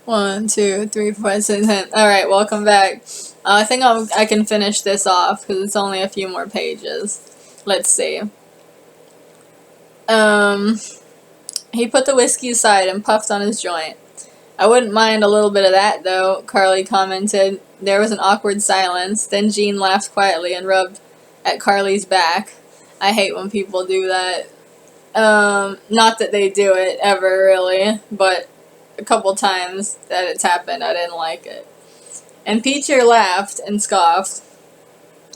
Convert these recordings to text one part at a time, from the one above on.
1, 2, 3, 4, 5, 6, 7. Alright, welcome back. I think I can finish this off because it's only a few more pages. Let's see. He put the whiskey aside and puffed on his joint. I wouldn't mind a little bit of that, though, Carly commented. There was an awkward silence. Then Jean laughed quietly and rubbed at Carly's back. I hate when people do that. Not that they do it ever, really, but a couple times that it's happened, I didn't like it. And Peter laughed and scoffed.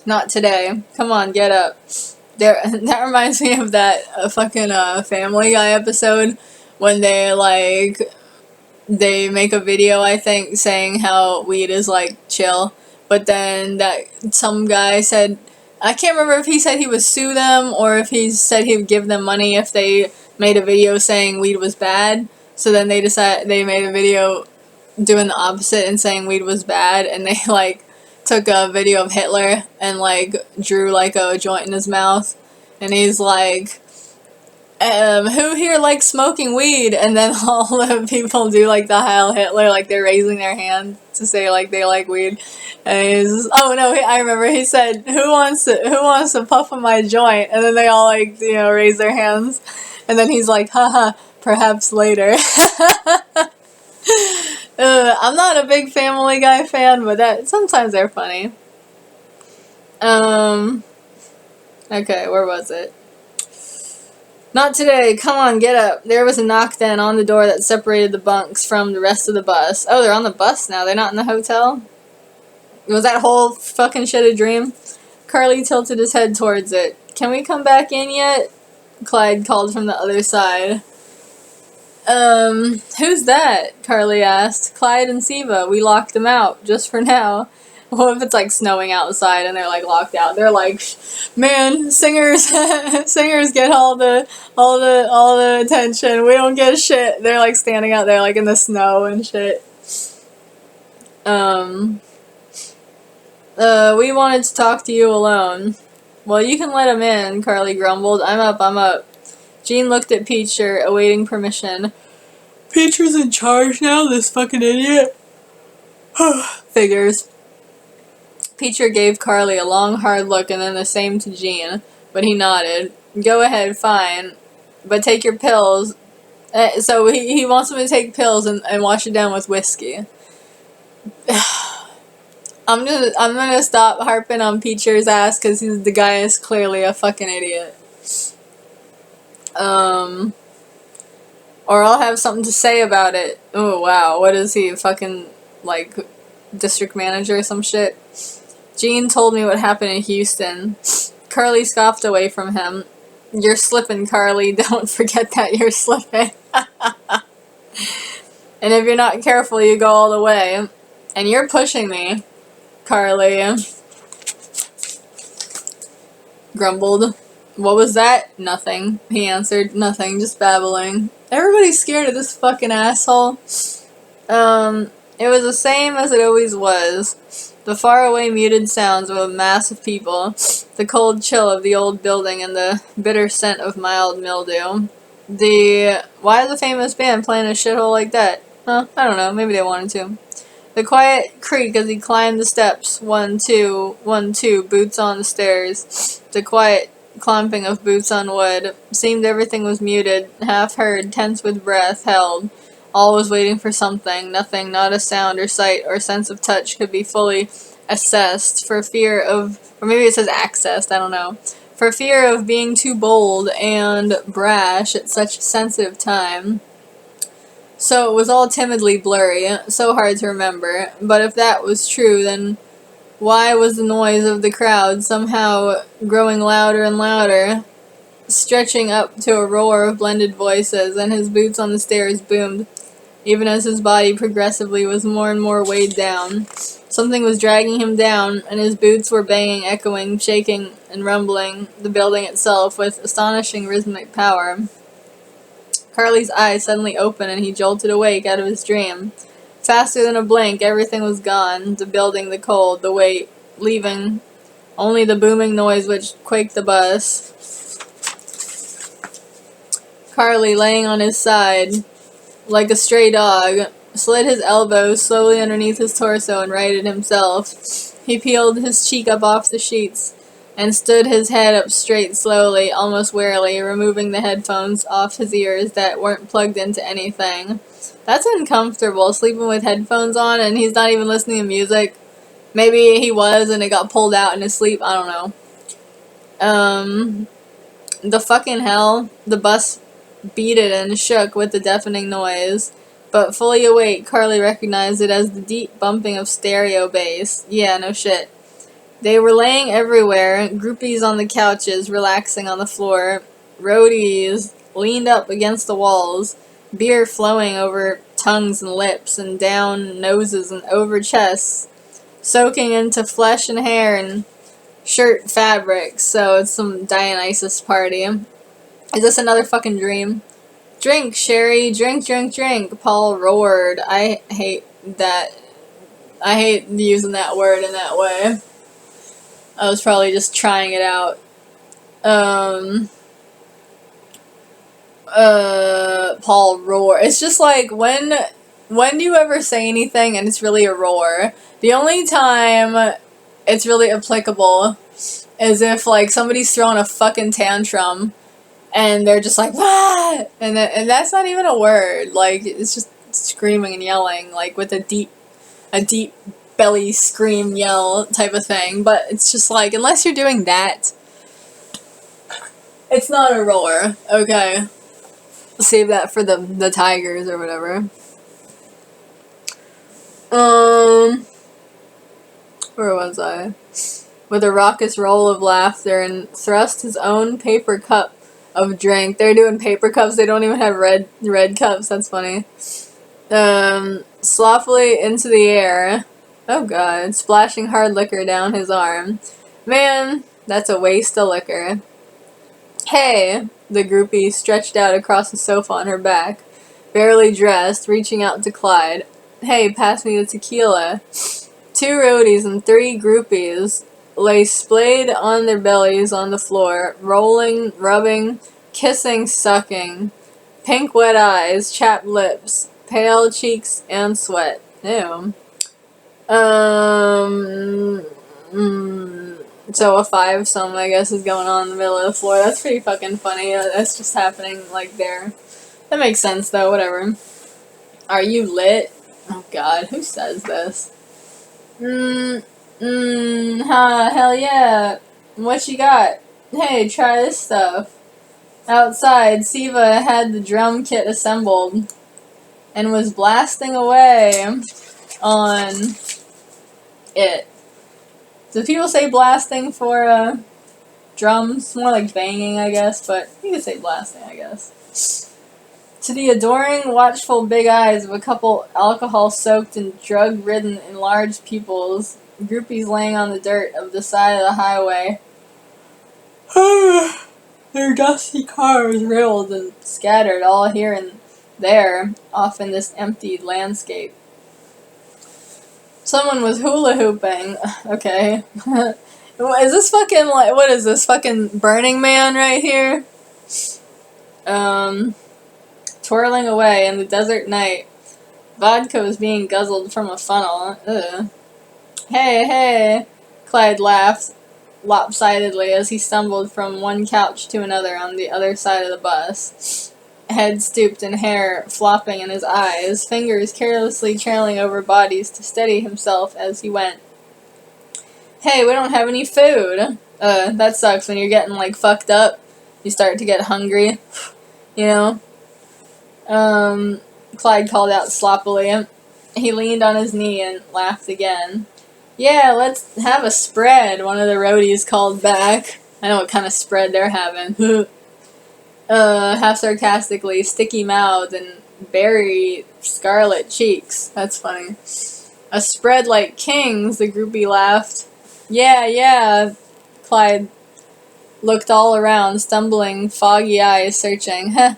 Not today. Come on, get up. That reminds me of that fucking Family Guy episode when they make a video, I think, saying how weed is like chill, but then that some guy said, I can't remember if he said he would sue them or if he said he would give them money if they made a video saying weed was bad. So then they made a video doing the opposite and saying weed was bad, and they took a video of Hitler and drew a joint in his mouth, and he's like, who here likes smoking weed? And then all the people do the Heil Hitler, they're raising their hand to say they like weed. And he's, oh no, I remember he said, who wants to puff on my joint? And then they all raise their hands. And then he's like, haha, perhaps later. I'm not a big Family Guy fan, but sometimes they're funny. Okay, where was it? Not today. Come on, get up. There was a knock then on the door that separated the bunks from the rest of the bus. Oh, they're on the bus now. They're not in the hotel? Was that whole fucking shit a dream? Carly tilted his head towards it. Can we come back in yet? Clyde called from the other side. Who's that? Carly asked. Clyde and Siva. We locked them out, just for now. What if it's snowing outside and they're locked out? They're like, man, singers get all the attention. We don't get shit. They're standing out there in the snow and shit. We wanted to talk to you alone. Well, you can let him in, Carly grumbled. I'm up. Jean looked at Peacher, awaiting permission. Peacher's in charge now, this fucking idiot? Figures. Peacher gave Carly a long, hard look and then the same to Jean, but he nodded. Go ahead, fine. But take your pills. So he wants him to take pills and wash it down with whiskey. I'm gonna stop harping on Peacher's ass because the guy is clearly a fucking idiot. Or I'll have something to say about it. Oh wow, what is he, fucking district manager or some shit? Jean told me what happened in Houston. Carly scoffed away from him. You're slipping, Carly. Don't forget that you're slipping. And if you're not careful, you go all the way. And you're pushing me, Carly. Grumbled. What was that? Nothing. He answered. Nothing, just babbling. Everybody's scared of this fucking asshole. It was the same as it always was. The faraway muted sounds of a mass of people, the cold chill of the old building, and the bitter scent of mild mildew. Why is a famous band playing a shithole like that? Huh, I don't know, maybe they wanted to. The quiet creak as he climbed the steps, 1, 2, 1, 2, boots on the stairs. The quiet clomping of boots on wood. Seemed everything was muted, half heard, tense with breath, held. All was waiting for something. Nothing, not a sound or sight or sense of touch could be fully assessed for fear of, or maybe it says accessed, I don't know. For fear of being too bold and brash at such a sensitive time. So it was all timidly blurry, so hard to remember. But if that was true, then why was the noise of the crowd somehow growing louder and louder, stretching up to a roar of blended voices, and his boots on the stairs boomed, even as his body progressively was more and more weighed down. Something was dragging him down, and his boots were banging, echoing, shaking, and rumbling the building itself with astonishing rhythmic power. Carly's eyes suddenly opened, and he jolted awake out of his dream. Faster than a blink, everything was gone. The building, the cold, the weight, leaving only the booming noise which quaked the bus. Carly laying on his side, like a stray dog, slid his elbows slowly underneath his torso and righted himself. He peeled his cheek up off the sheets and stood his head up straight slowly, almost warily, removing the headphones off his ears that weren't plugged into anything. That's uncomfortable, sleeping with headphones on and he's not even listening to music. Maybe he was and it got pulled out in his sleep, I don't know. The fucking hell? The bus beated and shook with the deafening noise. But fully awake, Carly recognized it as the deep bumping of stereo bass. Yeah, no shit. They were laying everywhere, groupies on the couches, relaxing on the floor. Roadies leaned up against the walls, beer flowing over tongues and lips and down noses and over chests, soaking into flesh and hair and shirt fabric. So it's some Dionysus party. Is this another fucking dream? Drink, Sherry, drink, drink, drink, Paul roared. I hate that. I hate using that word in that way. I was probably just trying it out. Paul roar. It's just like, when do you ever say anything and it's really a roar? The only time it's really applicable is if, like, somebody's throwing a fucking tantrum and they're just like, "What?" And that's not even a word. Like, it's just screaming and yelling, like, with a deep belly scream yell type of thing. But it's just like, unless you're doing that, it's not a roar. Okay. Save that for the tigers or whatever. Where was I? With a raucous roll of laughter and thrust his own paper cup of drink. They're doing paper cups, they don't even have red cups, that's funny. Sloppily into the air. Oh god, splashing hard liquor down his arm. Man, that's a waste of liquor. Hey, the groupie stretched out across the sofa on her back, barely dressed, reaching out to Clyde. Hey, pass me the tequila. 2 roadies and 3 groupies lay splayed on their bellies on the floor, rolling, rubbing, kissing, sucking. Pink wet eyes, chapped lips, pale cheeks, and sweat. Ew. So a 5-some, I guess, is going on in the middle of the floor. That's pretty fucking funny. That's just happening, like, there. That makes sense, though. Whatever. Are you lit? Oh, God. Who says this? Hell yeah. What you got? Hey, try this stuff. Outside, Siva had the drum kit assembled and was blasting away on it. Do people say blasting for drums? More like banging, I guess, but you could say blasting, I guess. To the adoring, watchful big eyes of a couple alcohol-soaked and drug-ridden enlarged pupils, groupies laying on the dirt of the side of the highway. Their dusty cars riddled and scattered all here and there, off in this emptied landscape. Someone was hula hooping. Okay. Is this fucking, like, what is this, fucking Burning Man right here? Twirling away in the desert night. Vodka was being guzzled from a funnel. Ugh. Hey, Clyde laughed lopsidedly as he stumbled from one couch to another on the other side of the bus. Head stooped and hair flopping in his eyes, fingers carelessly trailing over bodies to steady himself as he went. Hey, we don't have any food. That sucks when you're getting, like, fucked up. You start to get hungry. You know? Clyde called out sloppily. He leaned on his knee and laughed again. Yeah, let's have a spread, one of the roadies called back. I know what kind of spread they're having. Half sarcastically, sticky mouth and berry scarlet cheeks. That's funny. A spread like kings, the groupie laughed. Yeah, Clyde looked all around, stumbling, foggy eyes searching. Heh.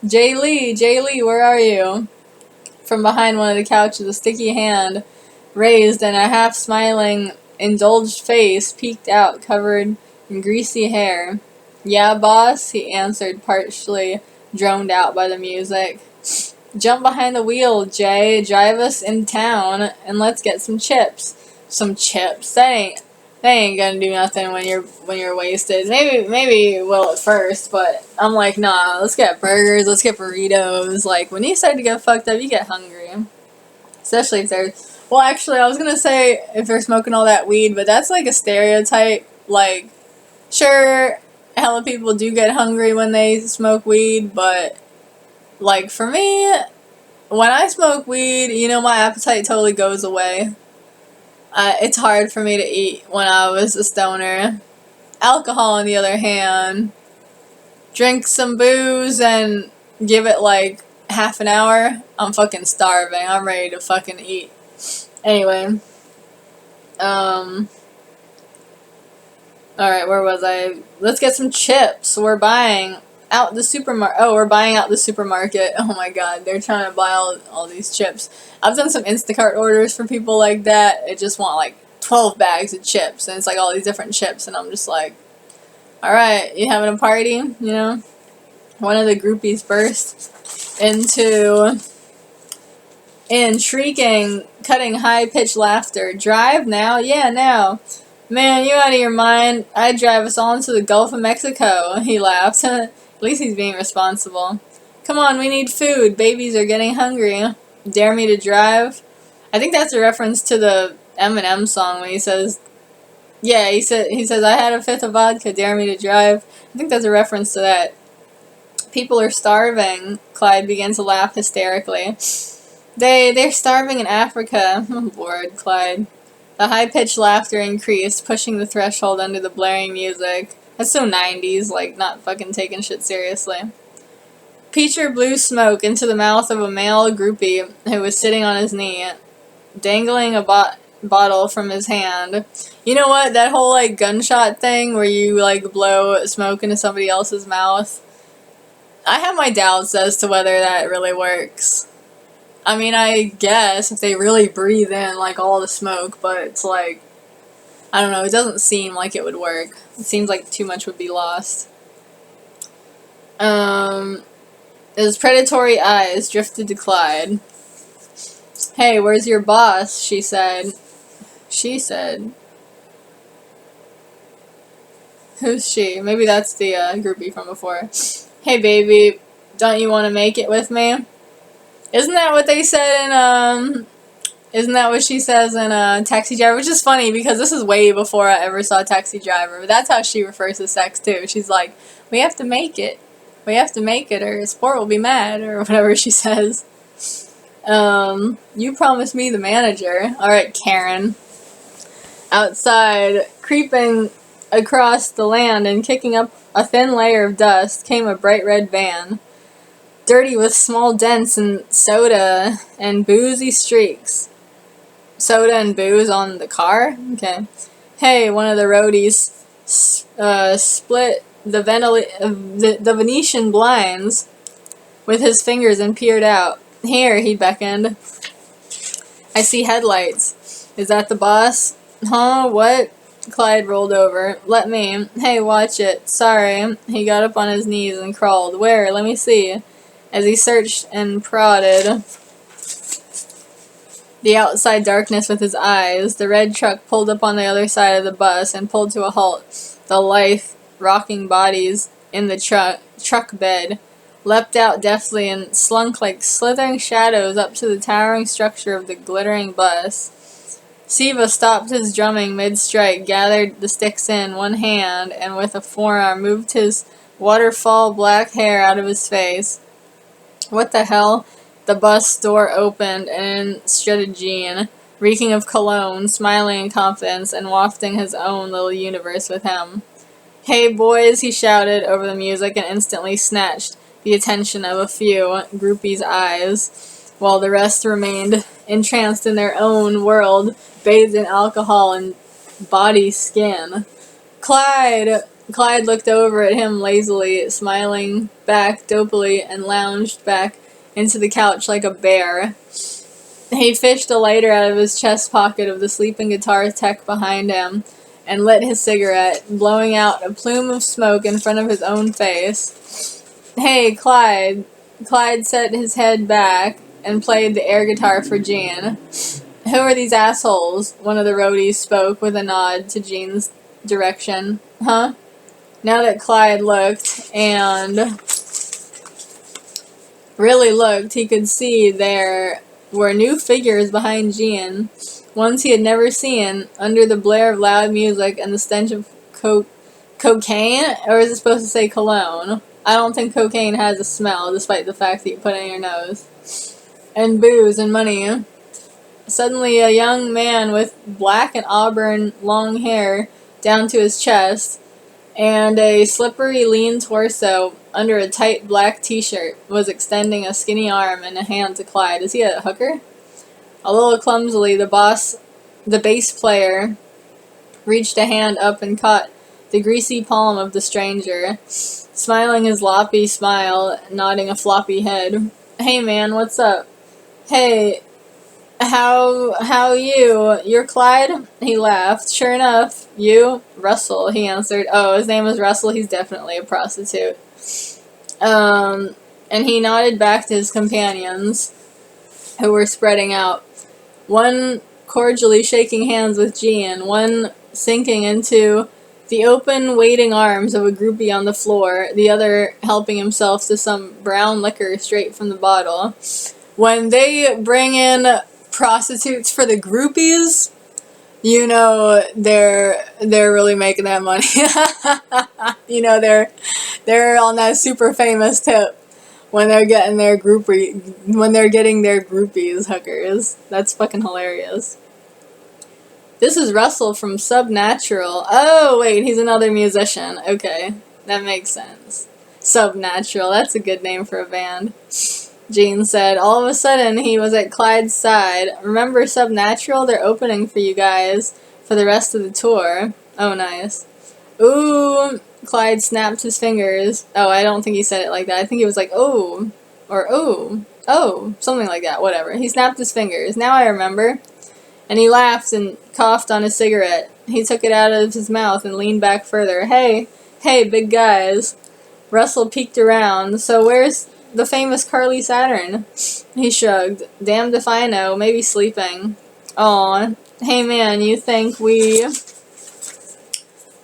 Jay Lee, where are you? From behind one of the couches, a sticky hand raised and a half-smiling, indulged face peeked out, covered in greasy hair. Yeah, boss, he answered, partially droned out by the music. Jump behind the wheel, Jay. Drive us in town, and let's get some chips. Some chips. They ain't gonna do nothing when you're wasted. Maybe it will at first, but I'm like, nah. Let's get burgers. Let's get burritos. Like when you start to get fucked up, you get hungry, especially if they're. Well, actually, I was gonna say if they're smoking all that weed, but that's like a stereotype. Like, sure, hella people do get hungry when they smoke weed, but like for me, when I smoke weed, my appetite totally goes away. It's hard for me to eat when I was a stoner. Alcohol, on the other hand, drink some booze and give it like half an hour, I'm fucking starving. I'm ready to fucking eat. Anyway, alright, where was I? Let's get some chips. We're buying out the supermarket. Oh, we're buying out the supermarket. Oh my god, they're trying to buy all these chips. I've done some Instacart orders for people like that. They just want like 12 bags of chips, and it's like all these different chips, and I'm just like, alright, you having a party? One of the groupies burst into shrieking, cutting high-pitched laughter. Drive now? Yeah, now. Man, you out of your mind. I'd drive us all into the Gulf of Mexico. He laughed. At least he's being responsible. Come on, we need food. Babies are getting hungry. Dare me to drive? I think that's a reference to the Eminem song when he says, yeah, he says, I had a fifth of vodka, dare me to drive. I think that's a reference to that. People are starving. Clyde began to laugh hysterically. They're starving in Africa. I'm bored, Clyde. The high-pitched laughter increased, pushing the threshold under the blaring music. That's so 90s, like, not fucking taking shit seriously. Peacher blew smoke into the mouth of a male groupie who was sitting on his knee, dangling a bottle from his hand. You know what? That whole, like, gunshot thing where you, like, blow smoke into somebody else's mouth. I have my doubts as to whether that really works. I mean, I guess if they really breathe in, like, all the smoke, but it's like, I don't know, it doesn't seem like it would work. It seems like too much would be lost. His predatory eyes drifted to Clyde. Hey, where's your boss? She said. She said. Who's she? Maybe that's the groupie from before. Hey, baby, don't you want to make it with me? Isn't that what they said in, isn't that what she says in Taxi Driver? Which is funny because this is way before I ever saw Taxi Driver. But that's how she refers to sex too. She's like, we have to make it. We have to make it or Sport will be mad or whatever she says. You promised me the manager. Alright, Karen. Outside, creeping across the land and kicking up a thin layer of dust, came a bright red van. Dirty with small dents and soda and boozy streaks. Soda and booze on the car? Okay. Hey, one of the roadies split the Venetian blinds with his fingers and peered out. Here, he beckoned. I see headlights. Is that the boss? Huh? What? Clyde rolled over. Let me. Hey, watch it. Sorry. He got up on his knees and crawled. Where? Let me see. As he searched and prodded the outside darkness with his eyes, the red truck pulled up on the other side of the bus and pulled to a halt. The lithe, rocking bodies in the truck bed leapt out deftly and slunk like slithering shadows up to the towering structure of the glittering bus. Siva stopped his drumming mid-strike, gathered the sticks in one hand, and with a forearm moved his waterfall black hair out of his face. What the hell? The bus door opened and in strutted Jean, reeking of cologne, smiling in confidence, and wafting his own little universe with him. Hey boys, he shouted over the music and instantly snatched the attention of a few groupies' eyes, while the rest remained entranced in their own world, bathed in alcohol and body skin. Clyde looked over at him lazily, smiling back dopily, and lounged back into the couch like a bear. He fished a lighter out of his chest pocket of the sleeping guitar tech behind him, and lit his cigarette, blowing out a plume of smoke in front of his own face. Hey, Clyde, Clyde set his head back and played the air guitar for Jean. Who are these assholes? One of the roadies spoke with a nod to Jean's direction. Huh? Now that Clyde looked, and really looked, he could see there were new figures behind Jean, ones he had never seen, under the blare of loud music and the stench of cocaine? Or is it supposed to say cologne? I don't think cocaine has a smell, despite the fact that you put it in your nose. And booze and money. Suddenly, a young man with black and auburn long hair down to his chest and a slippery, lean torso under a tight black t-shirt was extending a skinny arm and a hand to Clyde. Is he a hooker? A little clumsily, the bass player, reached a hand up and caught the greasy palm of the stranger, smiling his loppy smile, nodding a floppy head. Hey man, what's up? Hey, how you? You're Clyde? He laughed. Sure enough. You? Russell, he answered. Oh, his name is Russell. He's definitely a prostitute. And he nodded back to his companions, who were spreading out. One cordially shaking hands with Jean, one sinking into the open, waiting arms of a groupie on the floor, the other helping himself to some brown liquor straight from the bottle. When they bring in prostitutes for the groupies, you know they're really making that money. You know they're on that super famous tip when they're getting their groupies hookers. That's fucking hilarious. This is Russell from Subnatural. Oh wait, he's another musician. Okay, that makes sense. Subnatural, that's a good name for a band. Jean said. All of a sudden, he was at Clyde's side. Remember Subnatural? They're opening for you guys for the rest of the tour. Oh, nice. Ooh, Clyde snapped his fingers. Oh, I don't think he said it like that. I think he was like, oh, or oh, something like that. Whatever. He snapped his fingers. Now I remember. And he laughed and coughed on his cigarette. He took it out of his mouth and leaned back further. Hey, big guys. Russell peeked around. So where's the famous Carly Saturn? He shrugged. Damned if I know. Maybe sleeping. Aw. Hey man, you think we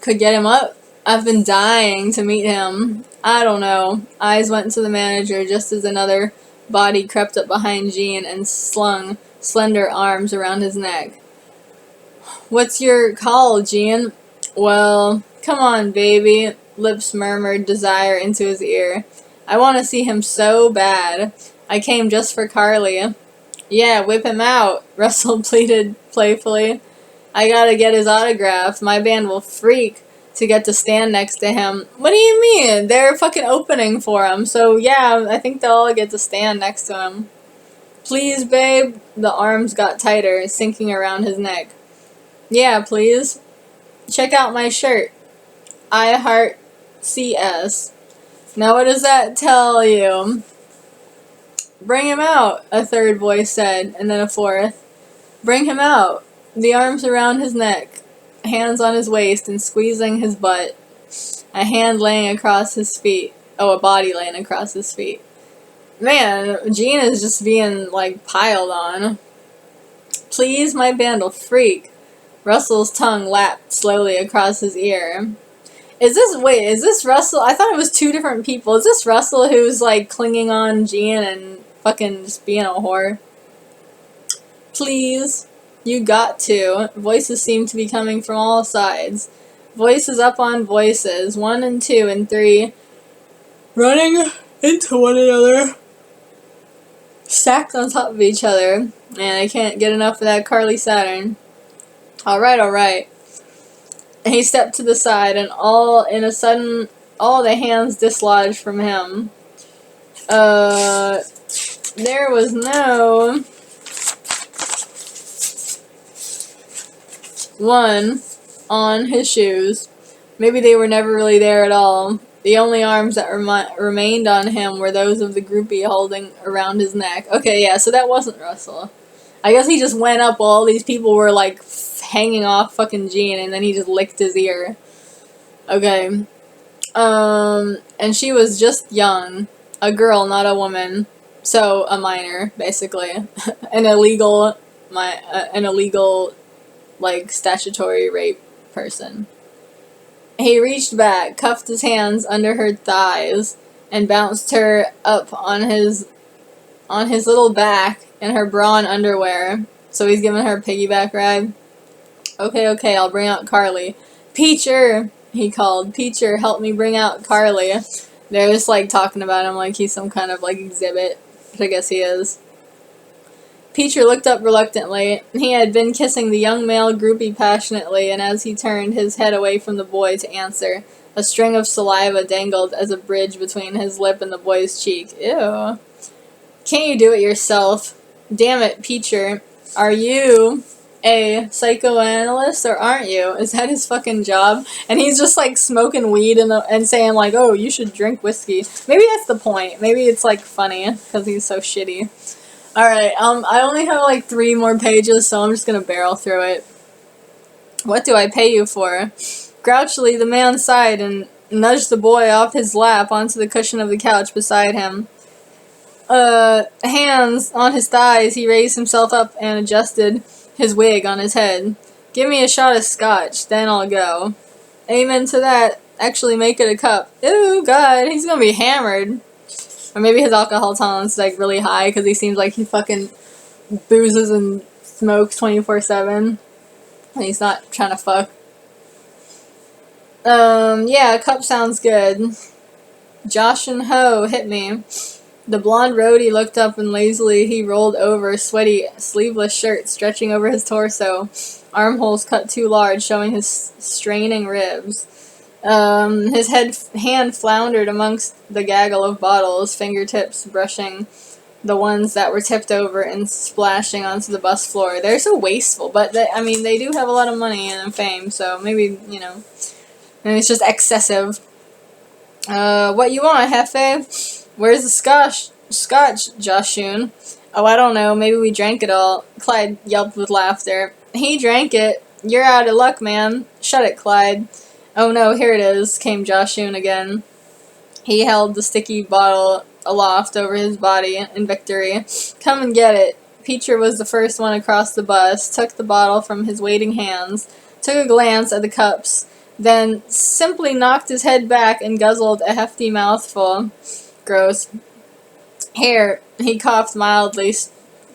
could get him up? I've been dying to meet him. I don't know. Eyes went to the manager just as another body crept up behind Jean and slung slender arms around his neck. What's your call, Jean? Well, come on, baby. Lips murmured desire into his ear. I want to see him so bad. I came just for Carly. Yeah, whip him out, Russell pleaded playfully. I gotta get his autograph. My band will freak to get to stand next to him. What do you mean? They're fucking opening for him. So yeah, I think they'll all get to stand next to him. Please, babe. The arms got tighter, sinking around his neck. Yeah, please. Check out my shirt. I heart CS. Now what does that tell you? Bring him out, a third voice said, and then a fourth. Bring him out. The arms around his neck, hands on his waist and squeezing his butt. A hand laying across his feet. Oh, a body laying across his feet. Man, Jean is just being, like, piled on. Please, my band will freak. Russell's tongue lapped slowly across his ear. Is this Russell? I thought it was two different people. Is this Russell who's, like, clinging on Jean and fucking just being a whore? Please. You got to. Voices seem to be coming from all sides. Voices up on voices. 1 and 2 and 3. Running into one another. Stacked on top of each other. And I can't get enough of that Carly Saturn. Alright. He stepped to the side, and all the hands dislodged from him. There was no one on his shoes. Maybe they were never really there at all. The only arms that remained on him were those of the groupie holding around his neck. Okay, yeah, so that wasn't Russell. I guess he just went up while all these people were, like, hanging off fucking Jean, and then he just licked his ear. Okay. And she was just young. A girl, not a woman. So, a minor, basically. An illegal, like, statutory rape person. He reached back, cuffed his hands under her thighs, and bounced her up on his little back in her bra and underwear. So he's giving her a piggyback ride. Okay, I'll bring out Carly. Peacher, he called. Peacher, help me bring out Carly. They're just, like, talking about him like he's some kind of, like, exhibit, which I guess he is. Peacher looked up reluctantly. He had been kissing the young male groupie passionately, and as he turned his head away from the boy to answer, a string of saliva dangled as a bridge between his lip and the boy's cheek. Ew. Can't you do it yourself? Damn it, Peacher. Are you a psychoanalyst or aren't you? Is that his fucking job? And he's just like smoking weed and saying like, oh, you should drink whiskey. Maybe that's the point. Maybe it's like funny because he's so shitty. Alright, I only have like 3 more pages, so I'm just gonna barrel through it. What do I pay you for? Grouchily, the man sighed and nudged the boy off his lap onto the cushion of the couch beside him. Hands on his thighs, he raised himself up and adjusted his wig on his head. Give me a shot of scotch, then I'll go. Amen to that. Actually, make it a cup. Ew, God, he's gonna be hammered. Or maybe his alcohol tolerance is like really high because he seems like he fucking boozes and smokes 24/7. And he's not trying to fuck. Yeah, a cup sounds good. Josh and Ho, hit me. The blonde roadie looked up and lazily he rolled over, sweaty, sleeveless shirt stretching over his torso. Armholes cut too large, showing his straining ribs. His hand floundered amongst the gaggle of bottles, fingertips brushing the ones that were tipped over and splashing onto the bus floor. They're so wasteful, but they do have a lot of money and fame, so maybe, maybe it's just excessive. What you want, Hefe? Where's the scotch, Joshoon? Oh, I don't know, maybe we drank it all. Clyde yelped with laughter. He drank it. You're out of luck, man. Shut it, Clyde. Oh no, here it is, came Joshoon again. He held the sticky bottle aloft over his body in victory. Come and get it. Peacher was the first one across the bus, took the bottle from his waiting hands, took a glance at the cups, then simply knocked his head back and guzzled a hefty mouthful. Gross. Here, he coughed mildly,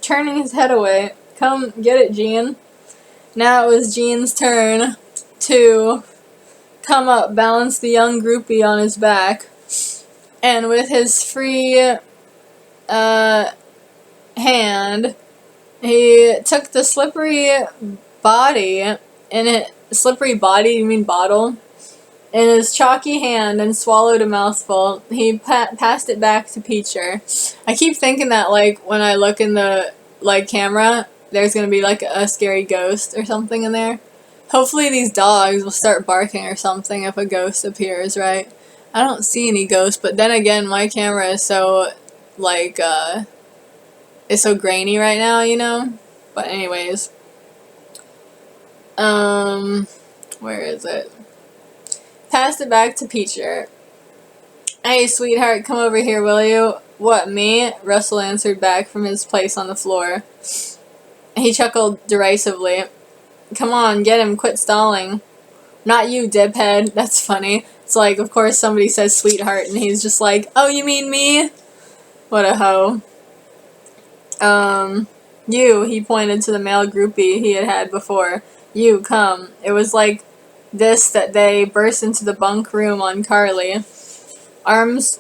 turning his head away. Come get it, Jean. Now it was Jean's turn to come up, balance the young groupie on his back, and with his free hand, he took the slippery body you mean bottle, in his chalky hand and swallowed a mouthful. He passed it back to Peacher. I keep thinking that, like, when I look in the, like, camera, there's gonna be, like, a scary ghost or something in there. Hopefully these dogs will start barking or something if a ghost appears, right? I don't see any ghosts, but then again, my camera is so, like, it's so grainy right now, But anyways. Where is it? Passed it back to Peacher. Hey, sweetheart, come over here, will you? What, me? Russell answered back from his place on the floor. He chuckled derisively. Come on, get him, quit stalling. Not you, diphead. That's funny. It's like, of course somebody says sweetheart, and he's just like, oh, you mean me? What a hoe. You, he pointed to the male groupie he had before. You, come. It was like this that they burst into the bunk room on Carly. Arms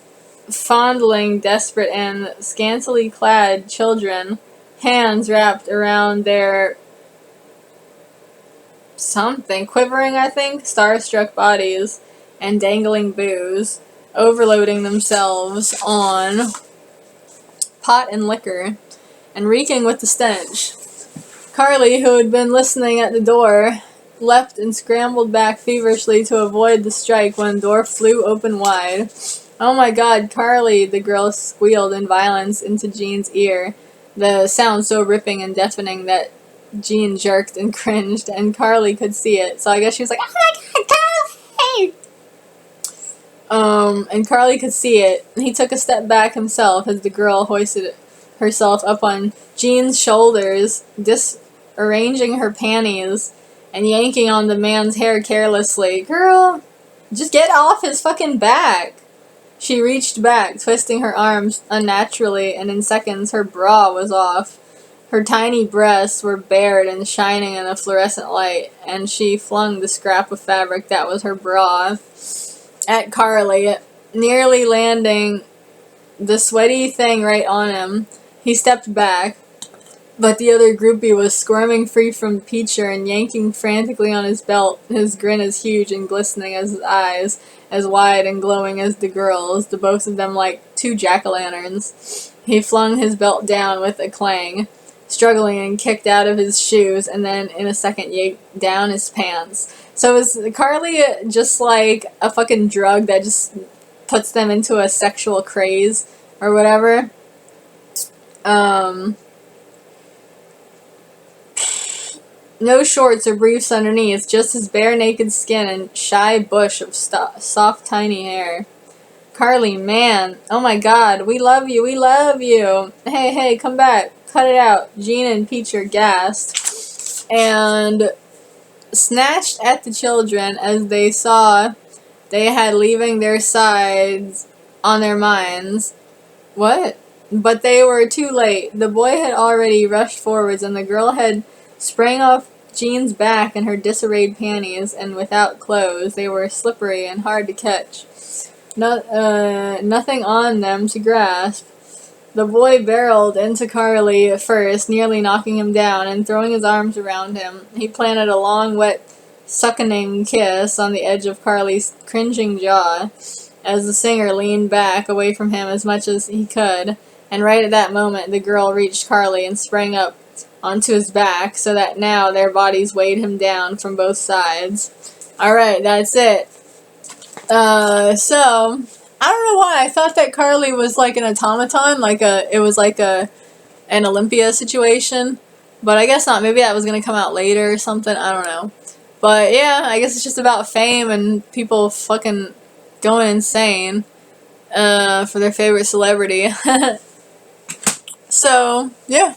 fondling desperate and scantily clad children, hands wrapped around their something, quivering, I think, starstruck bodies, and dangling booze, overloading themselves on pot and liquor, and reeking with the stench. Carly, who had been listening at the door, leapt and scrambled back feverishly to avoid the strike when the door flew open wide. Oh my God, Carly, the girl squealed in violence into Jean's ear, the sound so ripping and deafening that Jean jerked and cringed, and Carly could see it, so I guess she was like, oh my God, And Carly could see it. He took a step back himself as the girl hoisted herself up on Jean's shoulders, disarranging her panties and yanking on the man's hair carelessly. Girl, just get off his fucking back. She reached back, twisting her arms unnaturally, and in seconds her bra was off. Her tiny breasts were bared and shining in the fluorescent light, and she flung the scrap of fabric that was her bra at Carly, nearly landing the sweaty thing right on him. He stepped back, but the other groupie was squirming free from Peacher and yanking frantically on his belt, his grin as huge and glistening as his eyes, as wide and glowing as the girl's, the both of them like two jack-o'-lanterns. He flung his belt down with a clang, struggling and kicked out of his shoes, and then in a second yanked down his pants. So is Carly just like a fucking drug that just puts them into a sexual craze or whatever? No shorts or briefs underneath, just his bare naked skin and shy bush of soft tiny hair. Carly, man, oh my god, we love you, we love you. Hey, come back, cut it out. Jean and Peach are gassed and snatched at the children as they saw they had leaving their sides on their minds. What? But they were too late. The boy had already rushed forwards, and the girl had sprang off Jean's back in her disarrayed panties, and without clothes. They were slippery and hard to catch. Nothing on them to grasp. The boy barreled into Carly first, nearly knocking him down, and throwing his arms around him, he planted a long, wet, succoning kiss on the edge of Carly's cringing jaw, as the singer leaned back away from him as much as he could, and right at that moment the girl reached Carly and sprang up onto his back, so that now their bodies weighed him down from both sides. Alright, that's it. So, I don't know why, I thought that Carly was like an automaton, it was like an Olympia situation, but I guess not, maybe that was gonna come out later or something, I don't know. But yeah, I guess it's just about fame and people fucking going insane, for their favorite celebrity. So, yeah.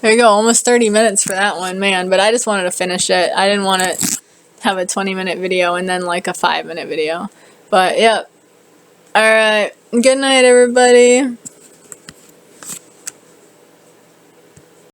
There you go, almost 30 minutes for that one, man, but I just wanted to finish it. I didn't want to have a 20-minute video and then like a 5-minute video. But, yeah. Alright, good night, everybody.